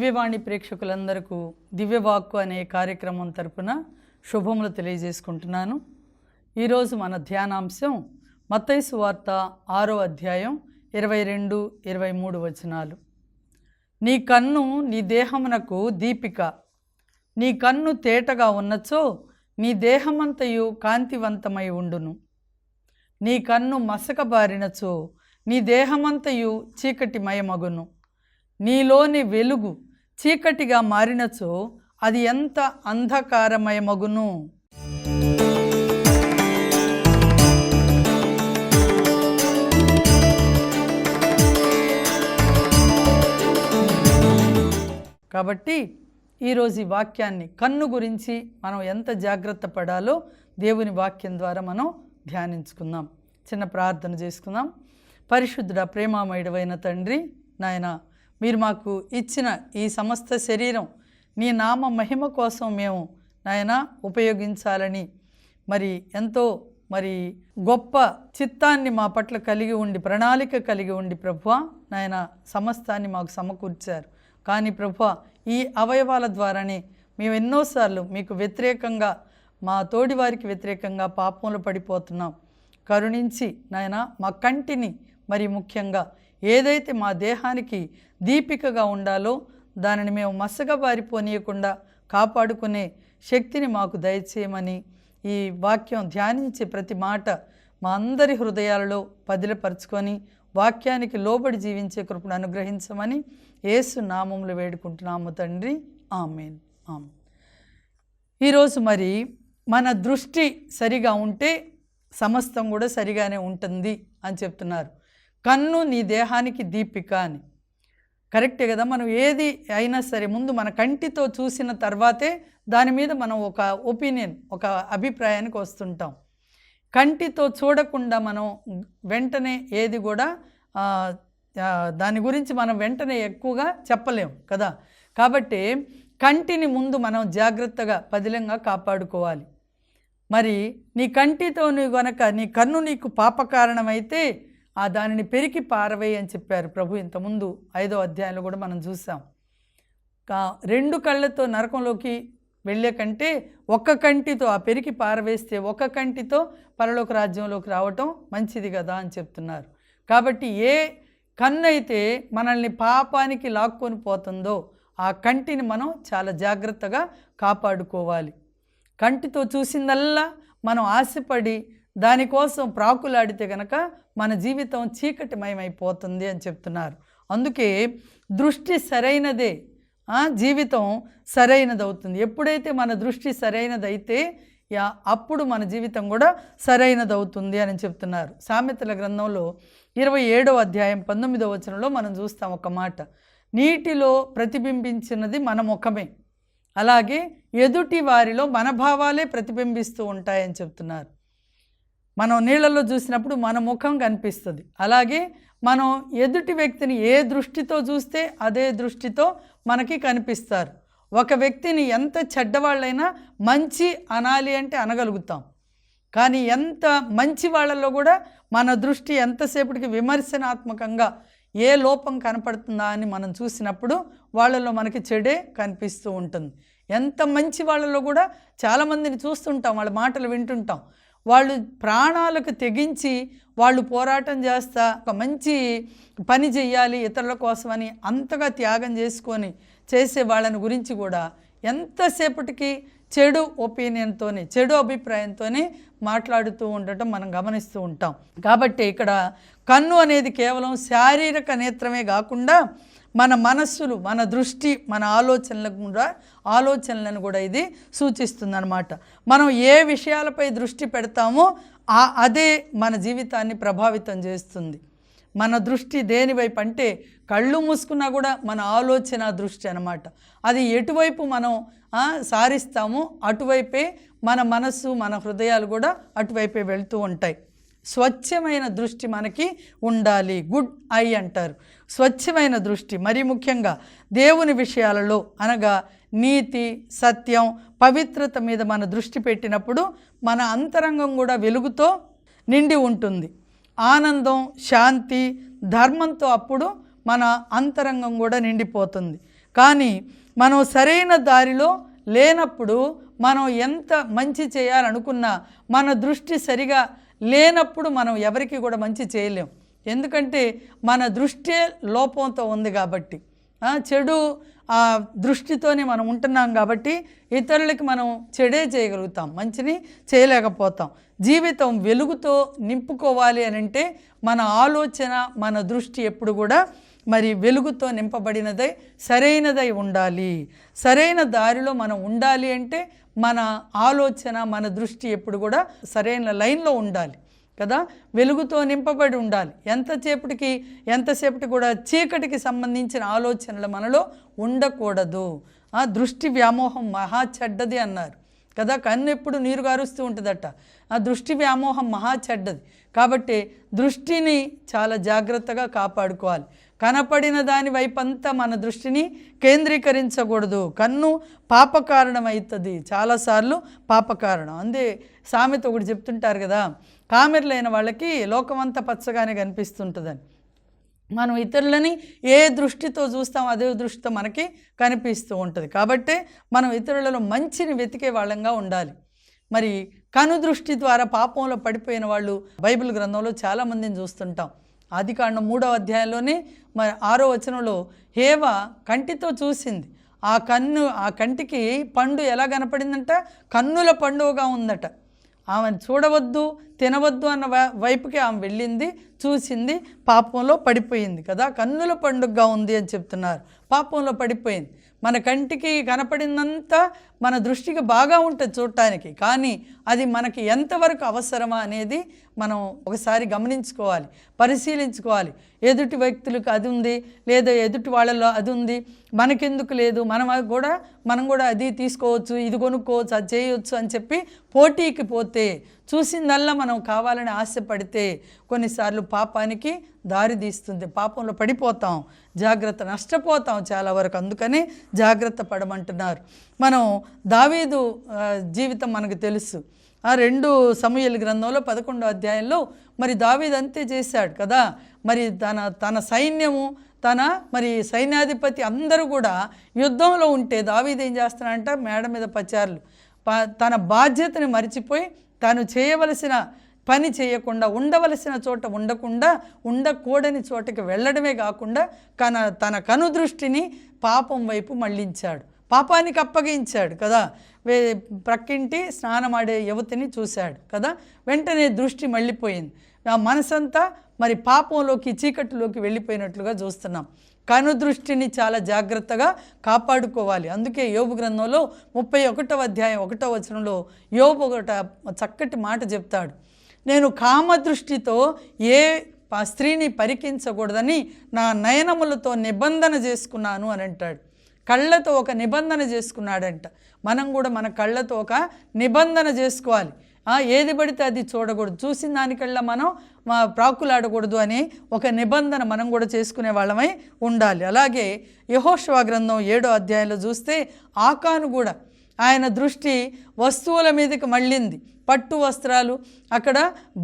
దివ్యవాణి ప్రేక్షకులందరికీ దివ్యవాక్కు అనే కార్యక్రమం తరపున శుభములు తెలియజేసుకుంటున్నాను. ఈరోజు మన ధ్యానాంశం మత్తయి సువార్త 6వ అధ్యాయం 22-23 వచనాలు. నీ కన్ను నీ దేహమునకు దీపిక, నీ కన్ను తేటగా ఉన్నచో నీ దేహమంతయు కాంతివంతమై ఉండును. నీ కన్ను మసకబారినచో నీ దేహమంతయు చీకటిమయమగును. నీలోని వెలుగు చీకటిగా మారినచో అది ఎంత అంధకారమయమగును. కాబట్టి ఈరోజు ఈ వాక్యాన్ని, కన్ను గురించి మనం ఎంత జాగ్రత్త పడాలో దేవుని వాక్యం ద్వారా మనం ధ్యానించుకుందాం. చిన్న ప్రార్థన చేసుకుందాం. పరిశుద్ధుడ, ప్రేమామయుడవైన తండ్రి, నాయన, మీరు మాకు ఇచ్చిన ఈ సమస్త శరీరం నీ నామ మహిమ కోసం మేము నాయన ఉపయోగించాలని ఎంతో గొప్ప చిత్తాన్ని మా పట్ల కలిగి ఉండి, ప్రణాళిక కలిగి ఉండి ప్రభువా నాయన సమస్తాన్ని మాకు సమకూర్చారు. కానీ ప్రభువా, ఈ అవయవాల ద్వారానే మేము ఎన్నోసార్లు మీకు వ్యతిరేకంగా, మా తోడి వారికి వ్యతిరేకంగా పాపంలో పడిపోతున్నాం. కరుణించి నాయన మా కంటిని ముఖ్యంగా ఏదైతే మా దేహానికి దీపికగా ఉండాలో దానిని మేము మసకబారిపోనీయకుండా కాపాడుకునే శక్తిని మాకు దయచేయమని, ఈ వాక్యం ధ్యానించే ప్రతి మాట మా అందరి హృదయాలలో పదిలపరుచుకొని వాక్యానికి లోబడి జీవించే కృపను అనుగ్రహించమని యేసు నామములో వేడుకుంటున్నాము తండ్రి. ఆమేన్. ఆమేన్. ఈరోజు మన దృష్టి సరిగా ఉంటే సమస్తం కూడా సరిగానే ఉంటుంది అని చెప్తున్నారు. కన్ను నీ దేహానికి దీపిక అని. కరెక్టే కదా. మనం ఏది అయినా సరే ముందు మన కంటితో చూసిన తర్వాతే దాని మీద మనం ఒక ఒపీనియన్, ఒక అభిప్రాయానికి వస్తుంటాం. కంటితో చూడకుండా మనం వెంటనే ఏది కూడా దాని గురించి మనం వెంటనే ఎక్కువగా చెప్పలేం కదా. కాబట్టి కంటిని ముందు మనం జాగ్రత్తగా పదిలంగా కాపాడుకోవాలి. నీ కంటితో నువ్వు గనక నీ కన్ను నీకు పాపకారణమైతే దానిని పెరికి పారవేయి అని చెప్పారు ప్రభు. ఇంతకుముందు 5వ అధ్యాయంలో కూడా మనం చూసాం. 2 కళ్ళతో నరకంలోకి వెళ్ళే కంటే ఒక్క కంటితో పెరికి పారవేస్తే ఒక్క కంటితో పరలోక రాజ్యంలోకి రావటం మంచిది కదా అని చెప్తున్నారు. కాబట్టి ఏ కన్ను అయితే మనల్ని పాపానికి లాక్కొని పోతుందో ఆ కంటిని మనం చాలా జాగ్రత్తగా కాపాడుకోవాలి. కంటితో చూసిందల్లా మనం ఆశపడి దానికోసం ప్రాకులాడితే కనుక మన జీవితం చీకటిమయమైపోతుంది అని చెప్తున్నారు. అందుకే దృష్టి సరైనదే, జీవితం సరైనదవుతుంది. ఎప్పుడైతే మన దృష్టి సరైనదైతే అప్పుడు మన జీవితం కూడా సరైనదవుతుంది అని చెప్తున్నారు. సామెతల గ్రంథంలో 27వ అధ్యాయం 19వ వచనంలో మనం చూస్తాం ఒక మాట, నీటిలో ప్రతిబింబించినది మన ముఖమే, అలాగే ఎదుటి వారిలో మన భావాలే ప్రతిబింబిస్తూ ఉంటాయని చెప్తున్నారు. మనం నీళ్ళల్లో చూసినప్పుడు మన ముఖం కనిపిస్తుంది. అలాగే మనం ఎదుటి వ్యక్తిని ఏ దృష్టితో చూస్తే అదే దృష్టితో మనకి కనిపిస్తారు. ఒక వ్యక్తిని ఎంత చెడ్డవాళ్ళైనా మంచి అనాలి అంటే అనగలుగుతాం. కానీ ఎంత మంచి వాళ్ళల్లో కూడా మన దృష్టి ఎంతసేపటికి విమర్శనాత్మకంగా ఏ లోపం కనపడుతుందా అని మనం చూసినప్పుడు వాళ్ళలో మనకి చెడే కనిపిస్తూ ఉంటుంది. ఎంత మంచి వాళ్ళలో కూడా చాలామందిని చూస్తుంటాం, వాళ్ళ మాటలు వింటుంటాం. వాళ్ళు ప్రాణాలకు తెగించి వాళ్ళు పోరాటం చేస్తా ఒక మంచి పని చెయ్యాలి ఇతరుల కోసమని అంతగా త్యాగం చేసుకొని చేసే వాళ్ళని గురించి కూడా ఎంతసేపటికి చెడు ఒపీనియన్తోనే, చెడు అభిప్రాయంతోనే మాట్లాడుతూ ఉండటం మనం గమనిస్తూ ఉంటాం. కాబట్టి ఇక్కడ కన్ను అనేది కేవలం శారీరక నేత్రమే కాకుండా మన మనస్సులు, మన దృష్టి, మన ఆలోచనలను కూడా ఇది సూచిస్తుందన్నమాట. మనం ఏ విషయాలపై దృష్టి పెడతామో అదే మన జీవితాన్ని ప్రభావితం చేస్తుంది. మన దృష్టి దేనివైపు అంటే కళ్ళు మూసుకున్నా కూడా మన ఆలోచన దృష్టి అన్నమాట. అది ఎటువైపు మనం సారిస్తామో అటువైపే మన మనస్సు, మన హృదయాలు కూడా అటువైపే వెళ్తూ ఉంటాయి. స్వచ్ఛమైన దృష్టి మనకి ఉండాలి. గుడ్ ఐ అంటారు. స్వచ్ఛమైన దృష్టి ముఖ్యంగా దేవుని విషయాలలో అనగా నీతి, సత్యం, పవిత్రత మీద మన దృష్టి పెట్టినప్పుడు మన అంతరంగం కూడా వెలుగుతో నిండి ఉంటుంది. ఆనందం, శాంతి, ధర్మంతో అప్పుడు మన అంతరంగం కూడా నిండిపోతుంది. కానీ మనం సరైన దారిలో లేనప్పుడు మనం ఎంత మంచి చేయాలనుకున్నా మన దృష్టి సరిగా లేనప్పుడు మనం ఎవరికి కూడా మంచి చేయలేం. ఎందుకంటే మన దృష్టి లోపంతో ఉంది కాబట్టి, చెడు దృష్టితోనే మనం ఉంటున్నాం కాబట్టి ఇతరులకి మనం చెడే చేయగలుగుతాం, మంచిని చేయలేకపోతాం. జీవితం వెలుగుతో నింపుకోవాలి అని అంటే మన ఆలోచన, మన దృష్టి ఎప్పుడు కూడా మరి వెలుగుతో నింపబడినదై సరైనదై ఉండాలి. సరైన దారిలో మనం ఉండాలి అంటే మన ఆలోచన, మన దృష్టి ఎప్పుడు కూడా సరైన లైన్లో ఉండాలి కదా, వెలుగుతో నింపబడి ఉండాలి. ఎంతసేపటికి కూడా చీకటికి సంబంధించిన ఆలోచనలు మనలో ఉండకూడదు. దృష్టి వ్యామోహం మహా చెడ్డది అన్నారు కదా, కన్ను ఎప్పుడు నీరు గారుస్తూ ఉంటుందట. ఆ దృష్టి వ్యామోహం మహా చెడ్డది. కాబట్టి దృష్టిని చాలా జాగ్రత్తగా కాపాడుకోవాలి. కనపడిన దాని వైపంతా మన దృష్టిని కేంద్రీకరించకూడదు. కన్ను పాపకారణం అవుతుంది, చాలాసార్లు పాపకారణం. అందే సామెత ఒకటి చెప్తుంటారు కదా, కామెర్లైన వాళ్ళకి లోకమంతా పచ్చగానే కనిపిస్తుంటుందని. మనం ఇతరులని ఏ దృష్టితో చూస్తాం అదే దృష్టితో మనకి కనిపిస్తూ ఉంటుంది. కాబట్టే మనం ఇతరులలో మంచిని వెతికే వాళ్ళంగా ఉండాలి. మరి కను దృష్టి ద్వారా పాపంలో పడిపోయిన వాళ్ళు బైబిల్ గ్రంథంలో చాలామందిని చూస్తుంటాం. ఆదికాండం 3వ అధ్యాయంలోనే మరి 6వ వచనంలో హేవ కంటితో చూసింది. ఆ కంటికి పండు ఎలా కనపడిందంట, కన్నుల పండుగగా ఉందట. ఆమెను చూడవద్దు, తినవద్దు అన్న వైపుకి ఆమె వెళ్ళింది, చూసింది, పాపంలో పడిపోయింది కదా. కన్నుల పండుగగా ఉంది అని చెప్తున్నారు, పాపంలో పడిపోయింది. మన కంటికి కనపడిందంతా మన దృష్టికి బాగా ఉంటుంది చూడటానికి, కానీ అది మనకి ఎంతవరకు అవసరమా అనేది మనం ఒకసారి గమనించుకోవాలి, పరిశీలించుకోవాలి. ఎదుటి వ్యక్తులకు అది ఉంది, లేదా ఎదుటి వాళ్ళలో అది ఉంది, మనకెందుకు లేదు, మనం కూడా అది తీసుకోవచ్చు, ఇది కొనుక్కోవచ్చు, అది చేయవచ్చు అని చెప్పి పోటీకి పోతే, చూసిందల్లా మనం కావాలని ఆశపడితే కొన్నిసార్లు పాపానికి దారి తీస్తుంది. పాపంలో పడిపోతాం, జాగ్రత్త, నష్టపోతాం చాలా వరకు. అందుకని జాగ్రత్త పడమంటున్నారు. మనం దావీదు జీవితం మనకు తెలుసు. 2 సమూయేలు గ్రంథంలో 11వ అధ్యాయంలో మరి దావీదు అంతే చేశాడు కదా. మరి తన సైన్యము, మరి సైన్యాధిపతి అందరూ కూడా యుద్ధంలో ఉంటే దావీదు ఏం చేస్తున్నాడంట, మేడ మీద పచారులు, తన బాధ్యతని మరిచిపోయి తాను చేయవలసిన పని చేయకుండా, ఉండవలసిన చోట ఉండకుండా, ఉండకూడని చోటకి వెళ్ళడమే కాకుండా తన కనుదృష్టిని పాపం వైపు మళ్ళించాడు, పాపానికి అప్పగించాడు కదా. ప్రక్కింటి స్నానమాడే యువతిని చూశాడు కదా, వెంటనే దృష్టి మళ్ళీపోయింది. ఆ మనసంతా మరి పాపంలోకి, చీకటిలోకి వెళ్ళిపోయినట్లుగా చూస్తున్నాం. కనుదృష్టిని చాలా జాగ్రత్తగా కాపాడుకోవాలి. అందుకే యోబు గ్రంథంలో 31వ అధ్యాయం 1వ వచనంలో యోబు ఒక చక్కటి మాట చెప్తాడు. నేను కామదృష్టితో ఏ స్త్రీని పరికించకూడదని నా నయనములతో నిబంధన చేసుకున్నాను అని అంటాడు. కళ్ళతో ఒక నిబంధన చేసుకున్నాడంట. మనం కూడా మన కళ్ళతో ఒక నిబంధన చేసుకోవాలి. ఏది పడితే అది చూడకూడదు, చూసిన దానికల్లా మనం ప్రాకులాడకూడదు అని ఒక నిబంధన మనం కూడా చేసుకునే వాళ్ళమై ఉండాలి. అలాగే యెహోషువ గ్రంథం 7వ అధ్యాయంలో చూస్తే ఆకాను కూడా ఆయన దృష్టి వస్తువుల మీదకి మళ్ళింది. పట్టు వస్త్రాలు, అక్కడ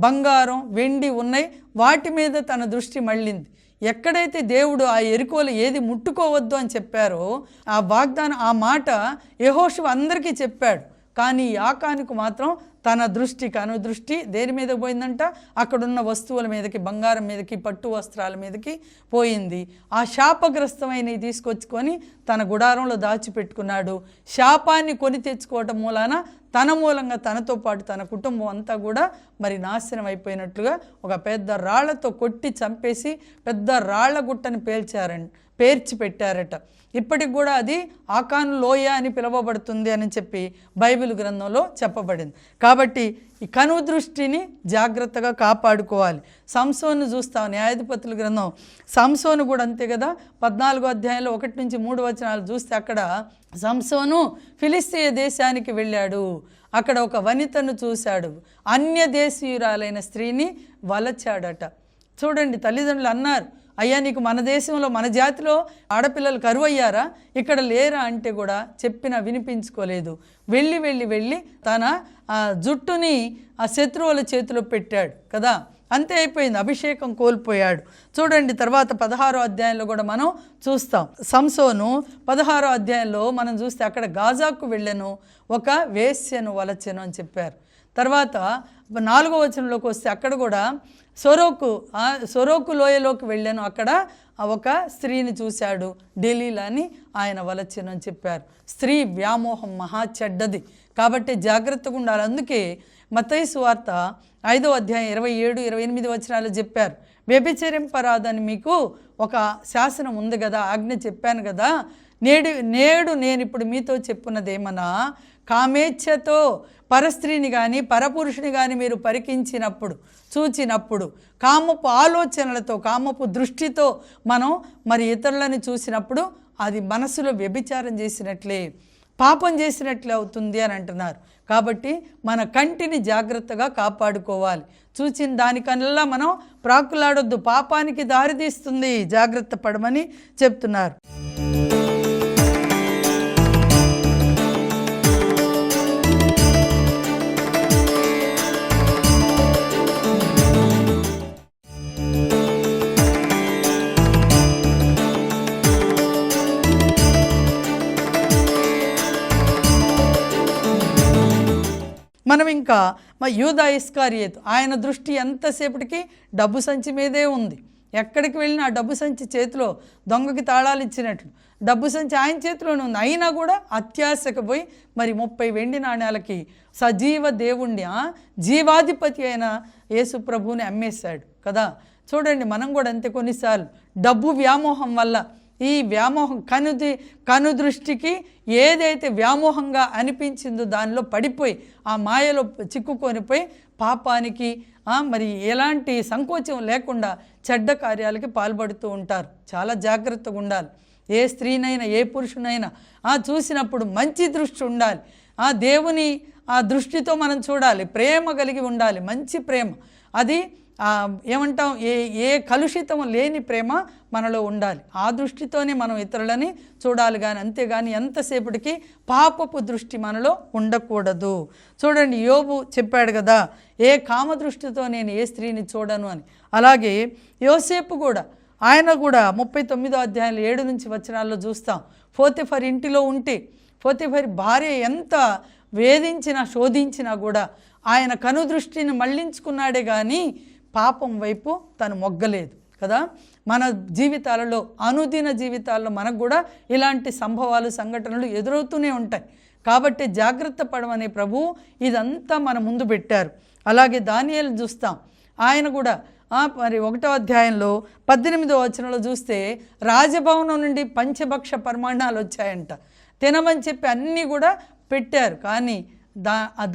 బంగారం, వెండి ఉన్నాయి, వాటి మీద తన దృష్టి మళ్ళింది. ఎక్కడైతే దేవుడు ఆ ఎరికోలు ఏది ముట్టుకోవద్దు అని చెప్పారో ఆ వాగ్దానం, ఆ మాట యెహోషువ అందరికీ చెప్పాడు. కానీ ఆకానుకు మాత్రం తన దృష్టి, కనుదృష్టి దేని మీద పోయిందంట, అక్కడున్న వస్తువుల మీదకి, బంగారం మీదకి, పట్టు వస్త్రాల మీదకి పోయింది. ఆ శాపగ్రస్తమైనవి తీసుకొచ్చుకొని తన గుడారంలో దాచిపెట్టుకున్నాడు. శాపాన్ని కొని తెచ్చుకోవటం మూలాన తన మూలంగా తనతో పాటు తన కుటుంబం అంతా కూడా మరి నాశనం అయిపోయినట్లుగా ఒక పెద్ద రాళ్లతో కొట్టి చంపేసి పెద్ద రాళ్ల గుట్టని పేర్చి పెట్టారట. ఇప్పటికి కూడా అది ఆకాను లోయ అని పిలువబడుతుంది అని చెప్పి బైబిల్ గ్రంథంలో చెప్పబడింది. కాబట్టి ఈ కనుదృష్టిని జాగ్రత్తగా కాపాడుకోవాలి. సంసోను చూస్తాం, న్యాయాధిపతుల గ్రంథం, సంసోను కూడా అంతే కదా. 14వ అధ్యాయంలో 1 నుంచి 3 వచనాలు చూస్తే అక్కడ సంసోను ఫిలిస్తీయ దేశానికి వెళ్ళాడు. అక్కడ ఒక వనితను చూశాడు, అన్య దేశీయురాలైన స్త్రీని వలచాడట. చూడండి, తల్లిదండ్రులు అన్నారు, అయ్యా నీకు మన దేశంలో, మన జాతిలో ఆడపిల్లలు కరువయ్యారా, ఇక్కడ లేరా అంటే కూడా చెప్పినా వినిపించుకోలేదు. వెళ్ళి తన జుట్టుని ఆ శత్రువుల చేతిలో పెట్టాడు కదా. అంతే అయిపోయింది, అభిషేకం కోల్పోయాడు. చూడండి తర్వాత 16వ అధ్యాయంలో కూడా మనం చూస్తాం. సంసోను 16వ అధ్యాయంలో మనం చూస్తే అక్కడ గాజాకు వెళ్ళెను, ఒక వేశ్యను వలచెను అని చెప్పారు. తర్వాత 4వ వచనంలోకి వస్తే అక్కడ కూడా సొరోకు లోయలోకి వెళ్ళాను, అక్కడ ఒక స్త్రీని చూశాడు, డెలీలా అని ఆయన వలచెను అని చెప్పారు. స్త్రీ వ్యామోహం మహా చెడ్డది కాబట్టి జాగ్రత్తగా ఉండాలి. అందుకే మత్తయి సువార్త 5వ అధ్యాయం 27-28 వచనాలు చెప్పారు, వ్యభిచరింపరాదని మీకు ఒక శాసనం ఉంది కదా, ఆజ్ఞ చెప్పాను కదా, నేడు నేను ఇప్పుడు మీతో చెప్పున్నదేమన్నా, కామేచ్ఛతో పరస్త్రీని కానీ పరపురుషుని కానీ మీరు పరికించినప్పుడు, చూచినప్పుడు, కామపు ఆలోచనలతో కామపు దృష్టితో మనం మరి ఇతరులని చూసినప్పుడు అది మనసులో వ్యభిచారం చేసినట్లే, పాపం చేసినట్లే అవుతుంది అని అంటున్నారు. కాబట్టి మన కంటిని జాగ్రత్తగా కాపాడుకోవాలి. చూసిన దానికల్లా మనం ప్రాకులాడొద్దు, పాపానికి దారితీస్తుంది, జాగ్రత్త పడమని చెప్తున్నారు. మనం ఇంకా యూదా ఇస్కారియోతు, ఆయన దృష్టి ఎంతసేపటికి డబ్బు సంచి మీదే ఉంది. ఎక్కడికి వెళ్ళినా ఆ డబ్బు సంచి చేతిలో దొంగకి తాళాలు ఇచ్చినట్లు డబ్బు సంచి ఆయన చేతిలోనే ఉంది. అయినా కూడా అత్యాశకు పోయి మరి 30 వెండి నాణ్యాలకి సజీవ దేవుణ్ణి, జీవాధిపతి అయిన యేసు ప్రభువుని అమ్మేశాడు కదా. చూడండి మనం కూడా అంతే, కొన్నిసార్లు డబ్బు వ్యామోహం వల్ల ఈ వ్యామోహం కనుదృష్టికి ఏదైతే వ్యామోహంగా అనిపించిందో దానిలో పడిపోయి ఆ మాయలో చిక్కుకొనిపోయి పాపానికి మరి ఎలాంటి సంకోచం లేకుండా చెడ్డ కార్యాలకి పాల్పడుతూ ఉంటారు. చాలా జాగ్రత్తగా ఉండాలి. ఏ స్త్రీనైనా ఏ పురుషునైనా చూసినప్పుడు మంచి దృష్టి ఉండాలి. దేవుని ఆ దృష్టితో మనం చూడాలి, ప్రేమ కలిగి ఉండాలి, మంచి ప్రేమ. అది ఏమంటాం, ఏ కలుషితం లేని ప్రేమ మనలో ఉండాలి. ఆ దృష్టితోనే మనం ఇతరులని చూడాలి, కానీ అంతేగాని ఎంతసేపటికి పాపపు దృష్టి మనలో ఉండకూడదు. చూడండి యోబు చెప్పాడు కదా, ఏ కామదృష్టితో నేను ఏ స్త్రీని చూడను అని. అలాగే యోసేపు కూడా, ఆయన కూడా 39వ అధ్యాయంలో 7 నుంచి వచనాల్లో చూస్తాం. పోతిఫర్ ఇంటిలో ఉంటే పోతిఫర్ భార్య ఎంత వేధించినా శోధించినా కూడా ఆయన కనుదృష్టిని మళ్లించుకున్నాడే కానీ పాపం వైపు తను మొగ్గలేదు కదా. మన జీవితాలలో, అనుదిన జీవితాల్లో మనకు కూడా ఇలాంటి సంభవాలు సంఘటనలు ఎదురవుతూనే ఉంటాయి. కాబట్టి జాగ్రత్త పడమనే ప్రభువు ఇదంతా మన ముందు పెట్టారు. అలాగే దానియేలు చూస్తాం, ఆయన కూడా మరి 1వ అధ్యాయంలో 18వ వచనంలో చూస్తే రాజభవనం నుండి పంచభక్ష పరిమాణాలు వచ్చాయంట, తినమని చెప్పి అన్నీ కూడా పెట్టారు. కానీ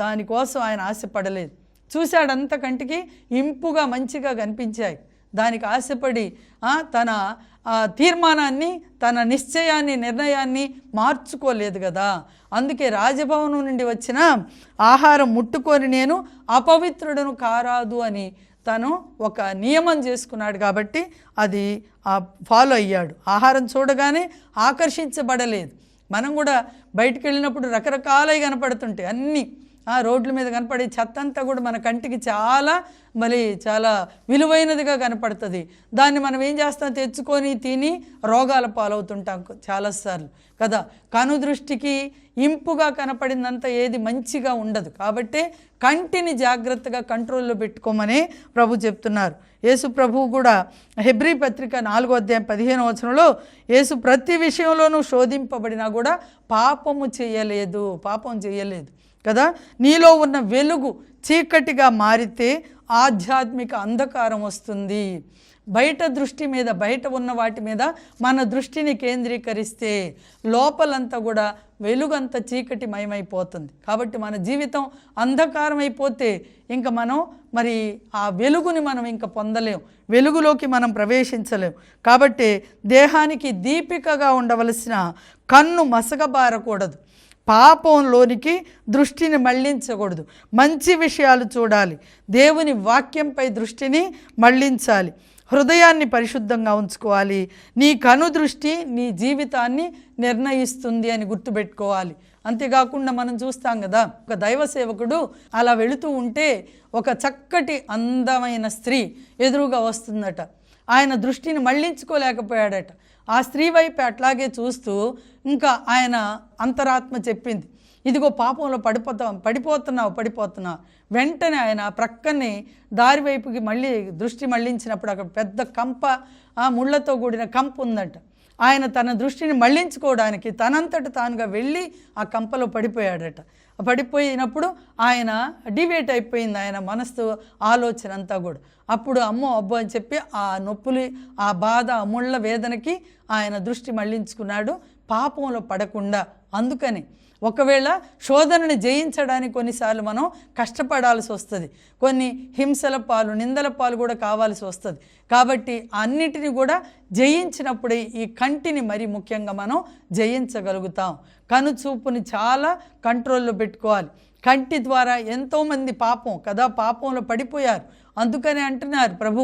దానికోసం ఆయన ఆశపడలేదు. చూశాడంత కంటికి ఇంపుగా మంచిగా కనిపించాయి, దానికి ఆశపడి తన తీర్మానాన్ని, తన నిశ్చయాన్ని, నిర్ణయాన్ని మార్చుకోలేదు కదా. అందుకే రాజభవనం నుండి వచ్చిన ఆహారం ముట్టుకొని నేను అపవిత్రుడను కారాదు అని తను ఒక నియమం చేసుకున్నాడు. కాబట్టి అది ఫాలో అయ్యాడు. ఆహారం చూడగానే ఆకర్షించబడలేదు. మనం కూడా బయటికి వెళ్ళినప్పుడు రకరకాలవి కనపడుతుంటాయి, అన్నీ రోడ్ల మీద కనపడే చెత్త అంతా కూడా మన కంటికి చాలా విలువైనదిగా కనపడుతుంది. దాన్ని మనం ఏం చేస్తాం, తెచ్చుకొని తిని రోగాల పాలవుతుంటాం చాలాసార్లు కదా. కనుదృష్టికి ఇంపుగా కనపడిందంతా ఏది మంచిగా ఉండదు. కాబట్టి కంటిని జాగ్రత్తగా కంట్రోల్లో పెట్టుకోమని ప్రభు చెప్తున్నారు. యేసు ప్రభువు కూడా హెబ్రీ పత్రిక 4వ అధ్యాయం 15వ వచనంలో యేసు ప్రతి విషయంలోనూ శోధింపబడినా కూడా పాపం చేయలేదు కదా. నీలో ఉన్న వెలుగు చీకటిగా మారితే ఆధ్యాత్మిక అంధకారం వస్తుంది. బయట దృష్టి మీద, బయట ఉన్న వాటి మీద మన దృష్టిని కేంద్రీకరిస్తే లోపలంతా కూడా వెలుగంతా చీకటి మయమైపోతుంది. కాబట్టి మన జీవితం అంధకారం అయిపోతే ఇంకా మనం మరి ఆ వెలుగుని మనం ఇంకా పొందలేం, వెలుగులోకి మనం ప్రవేశించలేం. కాబట్టి దేహానికి దీపికగా ఉండవలసిన కన్ను మసకబారకూడదు, పాపంలోనికి దృష్టిని మళ్లించకూడదు, మంచి విషయాలు చూడాలి, దేవుని వాక్యంపై దృష్టిని మళ్లించాలి, హృదయాన్ని పరిశుద్ధంగా ఉంచుకోవాలి. నీ కను దృష్టి నీ జీవితాన్ని నిర్ణయిస్తుంది అని గుర్తుపెట్టుకోవాలి. అంతేకాకుండా మనం చూస్తాం కదా, ఒక దైవ సేవకుడు అలా వెళుతూ ఉంటే ఒక చక్కటి అందమైన స్త్రీ ఎదురుగా వస్తుందట. ఆయన దృష్టిని మళ్లించుకోలేకపోయాడట. ఆ స్త్రీ వైపు అట్లాగే చూస్తూ ఇంకా ఆయన అంతరాత్మ చెప్పింది, ఇదిగో పాపంలో పడిపోతున్నావు. వెంటనే ఆయన ప్రక్కనే దారి వైపుకి మళ్ళీ దృష్టి మళ్లించినప్పుడు అక్కడ పెద్ద కంప, ముళ్ళతో కూడిన కంప ఉందట. ఆయన తన దృష్టిని మళ్లించుకోవడానికి తనంతట తానుగా వెళ్ళి ఆ కంపలో పడిపోయాడట. పడిపోయినప్పుడు ఆయన డివేట్ అయిపోయింది ఆయన మనసు ఆలోచన అంతా కూడా. అప్పుడు అమ్మో అబ్బో అని చెప్పి ఆ నొప్పులు, ఆ బాధ, ఆ ముళ్ళ వేదనకి ఆయన దృష్టి మళ్లించుకున్నాడు, పాపంలో పడకుండా. అందుకని ఒకవేళ శోధనని జయించడానికి కొన్నిసార్లు మనం కష్టపడాల్సి వస్తుంది, కొన్ని హింసల పాలు, నిందల పాలు కూడా కావాల్సి వస్తుంది. కాబట్టి అన్నిటిని కూడా జయించినప్పుడే ఈ కంటిని మరి ముఖ్యంగా మనం జయించగలుగుతాం. కనుచూపుని చాలా కంట్రోల్లో పెట్టుకోవాలి. కంటి ద్వారా ఎంతోమంది పాపంలో పడిపోయారు. అందుకని అంటున్నారు ప్రభు,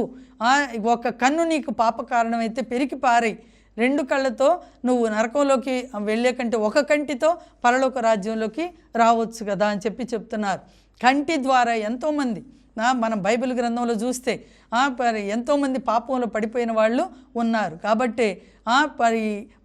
ఒక కన్ను నీకు పాప కారణమైతే పెరికి పారేయి, 2 కళ్ళతో నువ్వు నరకంలోకి వెళ్ళే కంటే ఒక కంటితో పరలోక రాజ్యంలోకి రావచ్చు కదా అని చెప్తున్నారు. కంటి ద్వారా ఎంతోమంది మనం బైబిల్ గ్రంథంలో చూస్తే ఎంతోమంది పాపంలో పడిపోయిన వాళ్ళు ఉన్నారు. కాబట్టి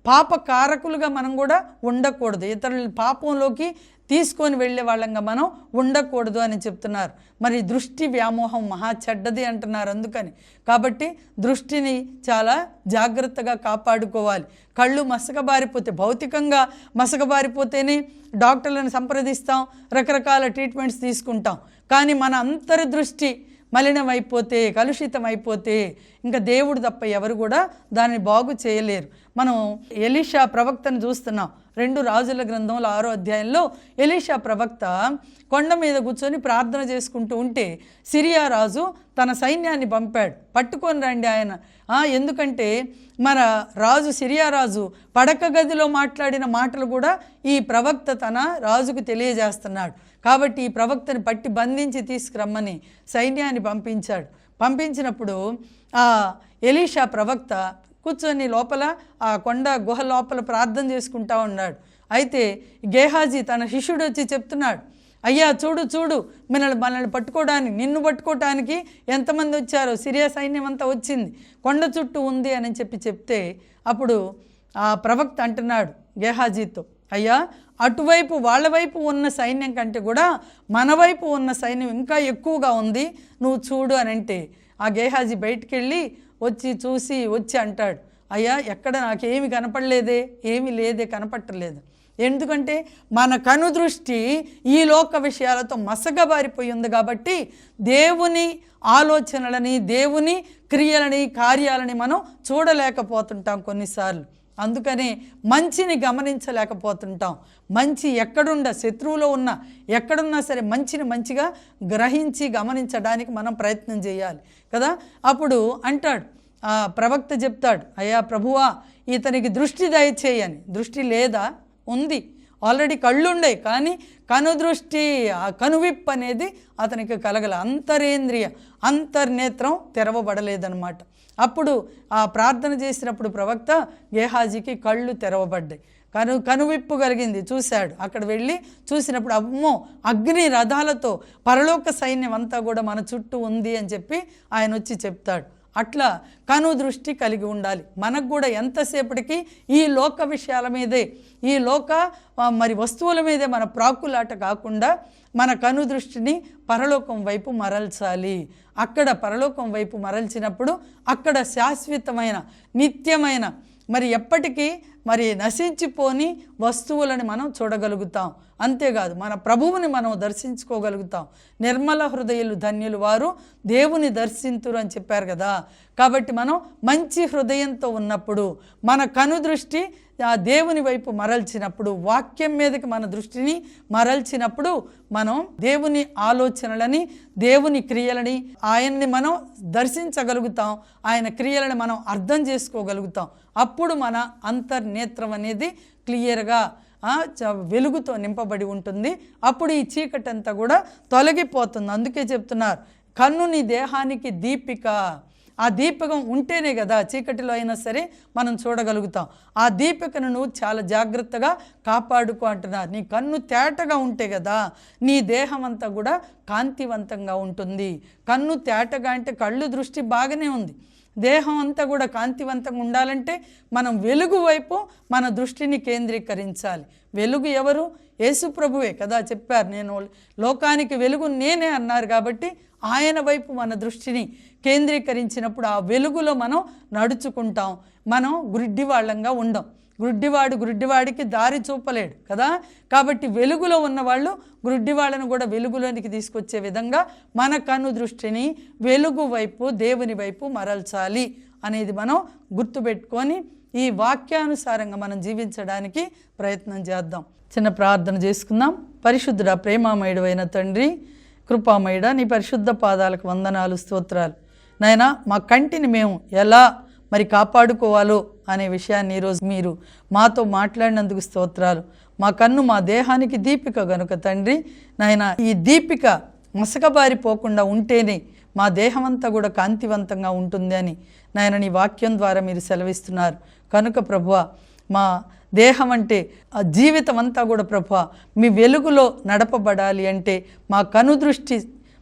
పాపకారకులుగా మనం కూడా ఉండకూడదు, ఇతరుల పాపంలోకి తీసుకొని వెళ్ళే వాళ్ళంగా మనం ఉండకూడదు అని చెప్తున్నారు. మరి దృష్టి వ్యామోహం మహా చెడ్డది అంటున్నారు. అందుకని కాబట్టి దృష్టిని చాలా జాగ్రత్తగా కాపాడుకోవాలి. కళ్ళు మసకబారిపోతే, భౌతికంగా మసకబారిపోతేనే డాక్టర్లను సంప్రదిస్తాం, రకరకాల ట్రీట్మెంట్స్ తీసుకుంటాం. కానీ మన అంతర్దృష్టి మలినమైపోతే, కలుషితం అయిపోతే ఇంకా దేవుడు తప్ప ఎవరు కూడా దాన్ని బాగు చేయలేరు. మనం ఎలీషా ప్రవక్తను చూస్తున్నాం. 2 రాజుల గ్రంథంలో 6వ అధ్యాయంలో ఎలీషా ప్రవక్త కొండ మీద కూర్చొని ప్రార్థన చేసుకుంటూ ఉంటే సిరియా రాజు తన సైన్యాన్ని పంపాడు, పట్టుకొని రండి ఆయన. ఎందుకంటే మన సిరియా రాజు పడక గదిలో మాట్లాడిన మాటలు కూడా ఈ ప్రవక్త తన రాజుకు తెలియజేస్తున్నాడు. కాబట్టి ఈ ప్రవక్తని పట్టి బంధించి తీసుకురమ్మని సైన్యాన్ని పంపించినప్పుడు ఎలీషా ప్రవక్త కూర్చొని లోపల ఆ కొండ గుహ లోపల ప్రార్థన చేసుకుంటా ఉన్నాడు. అయితే గేహాజీ తన శిష్యుడు వచ్చి చెప్తున్నాడు, అయ్యా చూడు మనల్ని పట్టుకోవడానికి, నిన్ను పట్టుకోవటానికి ఎంతమంది వచ్చారో, సిరియా సైన్యం అంతా వచ్చింది, కొండ చుట్టూ ఉంది అని చెప్తే అప్పుడు ఆ ప్రవక్త అంటున్నాడు గేహాజీతో, అయ్యా అటువైపు వాళ్ళ వైపు ఉన్న సైన్యం కంటే కూడా మన వైపు ఉన్న సైన్యం ఇంకా ఎక్కువగా ఉంది, నువ్వు చూడు అని అంటే ఆ గేహాజీ బయటికి వెళ్ళి వచ్చి అంటాడు, అయ్యా ఎక్కడ నాకేమి కనపడలేదే, ఏమీ లేదే, కనపట్టలేదు. ఎందుకంటే మన కనుదృష్టి ఈ లోక విషయాలతో మసకబారిపోయి ఉంది. కాబట్టి దేవుని ఆలోచనలని, దేవుని క్రియలని, కార్యాలని మనం చూడలేకపోతుంటాం కొన్నిసార్లు. అందుకనే మంచిని గమనించలేకపోతుంటాం. మంచి ఎక్కడుండ, శత్రువులో ఉన్న ఎక్కడున్నా సరే మంచిని మంచిగా గ్రహించి గమనించడానికి మనం ప్రయత్నం చేయాలి కదా. అప్పుడు అంటాడు, ఆ ప్రవక్త చెప్తాడు, అయ్యా ప్రభువా ఇతనికి దృష్టి దయచేయని. దృష్టి లేదా? ఉంది, ఆల్రెడీ కళ్ళుండే, కానీ కనుదృష్టి, ఆ కనువిప్పు అనేది అతనికి కలగల. అంతర్నేత్రం తెరవబడలేదన్నమాట. అప్పుడు ఆ ప్రార్థన చేసినప్పుడు ప్రవక్త గేహాజీకి కళ్ళు తెరవబడ్డాయి, కనువిప్పు కలిగింది. చూశాడు, అక్కడ వెళ్ళి చూసినప్పుడు అమ్మో అగ్ని రథాలతో పరలోక సైన్యం అంతా కూడా మన చుట్టూ ఉంది అని చెప్పి ఆయన వచ్చి చెప్తాడు. అట్లా కను దృష్టి కలిగి ఉండాలి. మనకు కూడా ఎంతసేపటికి ఈ లోక విషయాల మీదే, ఈ లోక మరి వస్తువుల మీదే మన ప్రాకులాట కాకుండా మన కను దృష్టిని పరలోకం వైపు మరల్చాలి. అక్కడ పరలోకం వైపు మరల్చినప్పుడు అక్కడ శాశ్వతమైన, నిత్యమైన, మరి ఎప్పటికీ మరి నశించిపోని వస్తువులని మనం చూడగలుగుతాం. అంతేకాదు మన ప్రభువుని మనం దర్శించుకోగలుగుతాం. నిర్మల హృదయులు ధన్యులు వారు దేవుని దర్శింతురు అని చెప్పారు కదా. కాబట్టి మనం మంచి హృదయంతో ఉన్నప్పుడు, మన కనుదృష్టి ఆ దేవుని వైపు మరల్చినప్పుడు, వాక్యం మీదకి మన దృష్టిని మరల్చినప్పుడు మనం దేవుని ఆలోచనలని, దేవుని క్రియలని, ఆయన్ని మనం దర్శించగలుగుతాం, ఆయన క్రియలను మనం అర్థం చేసుకోగలుగుతాం. అప్పుడు మన అంతర్నేత్రం అనేది క్లియర్గా వెలుగుతో నింపబడి ఉంటుంది. అప్పుడు ఈ చీకటి అంతా కూడా తొలగిపోతుంది. అందుకే చెప్తున్నారు, కన్ను నీ దేహానికి దీపిక. ఆ దీపకం ఉంటేనే కదా చీకటిలో అయినా సరే మనం చూడగలుగుతాం. ఆ దీపికను నువ్వు చాలా జాగ్రత్తగా కాపాడుకో అంటున్నారు. నీ కన్ను తేటగా ఉంటే కదా నీ దేహం అంతా కూడా కాంతివంతంగా ఉంటుంది. కన్ను తేటగా అంటే కళ్ళు దృష్టి బాగానే ఉంది, దేహం అంతా కూడా కాంతివంతంగా ఉండాలంటే మనం వెలుగు వైపు మన దృష్టిని కేంద్రీకరించాలి. వెలుగు ఎవరు? యేసు ప్రభువే కదా చెప్పారు, నేను లోకానికి వెలుగు నేనే అన్నారు. కాబట్టి ఆయన వైపు మన దృష్టిని కేంద్రీకరించినప్పుడు ఆ వెలుగులో మనం నడుచుకుంటాం. మనం గుడ్డివాళ్ళంగా ఉండం. గుడ్డివాడికి దారి చూపలేడు కదా. కాబట్టి వెలుగులో ఉన్నవాళ్ళు గుడ్డివాళ్ళను కూడా వెలుగులోనికి తీసుకొచ్చే విధంగా మన కన్ను దృష్టిని వెలుగు వైపు, దేవుని వైపు మరల్చాలి అనేది మనం గుర్తుపెట్టుకొని ఈ వాక్యానుసారంగా మనం జీవించడానికి ప్రయత్నం చేద్దాం. చిన్న ప్రార్థన చేసుకుందాం. పరిశుద్ధుడా, ప్రేమామయుడు అయిన తండ్రి, కృపామయుడా, నీ పరిశుద్ధ పాదాలకు వందనాలు, స్తోత్రాలు. నాయనా, మా కంటిని మేము ఎలా మరి కాపాడుకోవాలో అనే విషయాన్ని ఈరోజు మీరు మాతో మాట్లాడినందుకు స్తోత్రాలు. మా కన్ను మా దేహానికి దీపిక గనుక తండ్రి, నాయన ఈ దీపిక మసకబారిపోకుండా ఉంటేనే మా దేహం అంతా కూడా కాంతివంతంగా ఉంటుంది అని నాయన నీ వాక్యం ద్వారా మీరు సెలవిస్తున్నారు. కనుక ప్రభువా, మా దేహం అంటే ఆ జీవితం అంతా కూడా ప్రభువా మీ వెలుగులో నడపబడాలి అంటే మా కను దృష్టి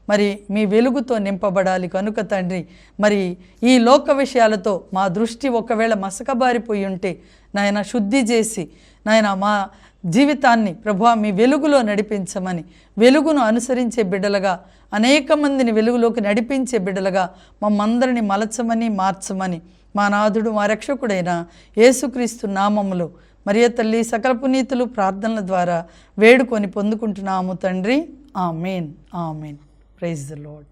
మరి మీ వెలుగుతో నింపబడాలి. కనుక తండ్రి, మరి ఈ లోక విషయాలతో మా దృష్టి ఒకవేళ మసకబారిపోయి ఉంటే నాయన శుద్ధి చేసి నాయన మా జీవితాన్ని ప్రభువా మీ వెలుగులో నడిపించమని, వెలుగును అనుసరించే బిడ్డలుగా, అనేక మందిని వెలుగులోకి నడిపించే బిడ్డలుగా మమ్మందరిని మలచమని, మార్చమని మా నాథుడు మా రక్షకుడైన యేసుక్రీస్తు నామములో మరియ తల్లి సకల పునీతులు ప్రార్థనల ద్వారా వేడుకొని పొందుకుంటున్నాము తండ్రి. ఆమేన్, ఆమేన్. Praise the lord.